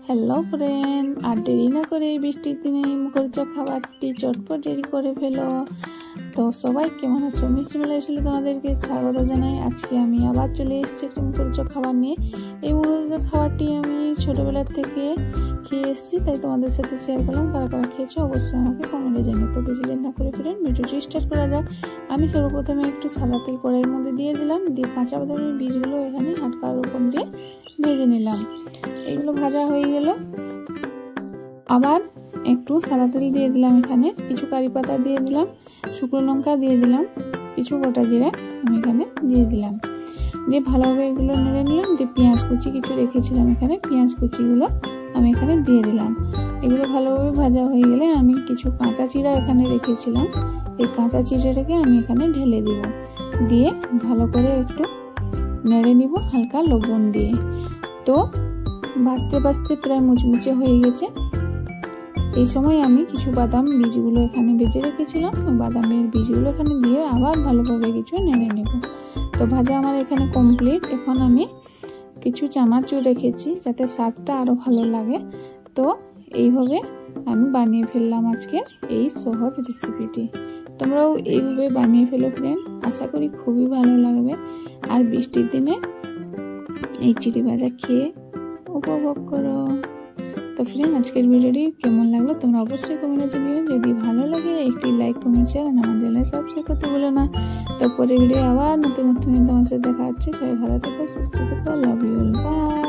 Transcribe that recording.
Hello friend, আর দেরি না করে বৃষ্টির দিনে মুখরোচক খাবারটি চটপট রেডি করে ফেলো। তো সবাই কেমন আছো? মিষ্টি মেলা আসলে তোমাদেরকে স্বাগত জানাই। আজকে আমি আবার চলে এসেছি একটা মুখরোচক খাবার নিয়ে। এই মুখরোচক খাবারটি আমি ছোটোবেলার থেকে খেয়ে এসেছি, তাই তোমাদের সাথে শেয়ার করলাম। কারা কারা খেয়েছো অবশ্যই আমাকে কমেন্টে জানিও। তো বেশি দেরি না করে ফ্রেন্ড ভিডিওটি স্টার্ট করা যাক। আমি সর্বপ্রথমে একটু সাদা তেল কড়াইয়ের মধ্যে দিয়ে দিলাম, দিয়ে কাঁচা বাদামের বীজগুলো এখানে হালকার উপর দিয়ে ভেজে নিলাম। এগুলো ভাজা হয়ে গেল। আবার একটু সাদা তেল দিয়ে দিলাম, এখানে কিছু কারি পাতা দিয়ে দিলাম, শুকনো লঙ্কা দিয়ে দিলাম, কিছু গোটা জিরা আমি এখানে দিয়ে দিলাম। দিয়ে ভালোভাবে এগুলো নেড়ে নিলাম। দিয়ে পেঁয়াজ কুচি কিছু রেখেছিলাম, এখানে পেঁয়াজ কুচিগুলো আমি এখানে দিয়ে দিলাম। এগুলো ভালোভাবে ভাজা হয়ে গেলে আমি কিছু কাঁচা চিড়া এখানে রেখেছিলাম, এই কাঁচা চিড়াটাকে আমি এখানে ঢেলে দিব। দিয়ে ভালো করে একটু নেড়ে নিব হালকা লবণ দিয়ে। তো ভাজতে ভাজতে প্রায় মুচমুচে হয়ে গেছে। এই সময় আমি কিছু বাদাম বীজগুলো এখানে ভেজে রেখেছিলাম, বাদামের বীজগুলো এখানে দিয়ে আবার ভালোভাবে কিছু নেড়ে নেব। তো ভাজা আমার এখানে কমপ্লিট। এখন আমি কিছু চানাচুর রেখেছি যাতে স্বাদটা আরও ভালো লাগে। তো এইভাবে আমি বানিয়ে ফেললাম আজকে এই সহজ রেসিপিটি। তোমরাও এইভাবে বানিয়ে ফেলো ফ্রেন্ড, আশা করি খুবই ভালো লাগবে। আর বৃষ্টির দিনে এই চিড়ি ভাজা খেয়ে উপভোগ করো। তো ফ্রেন্ড আজকের ভিডিওটি কেমন লাগলো তোমরা অবশ্যই কমেন্টে জানিও। যদি ভালো লাগে একটি লাইক কমেন্ট শেয়ার আর আমার চ্যানেল সাবস্ক্রাইব করতে ভুলো না। তো পরের ভিডিও আবার নতুন নতুন তোমার সাথে দেখা হচ্ছে। সবাই ভালো থেকো, সুস্থ থেকো, লাভ ইউ, বাই।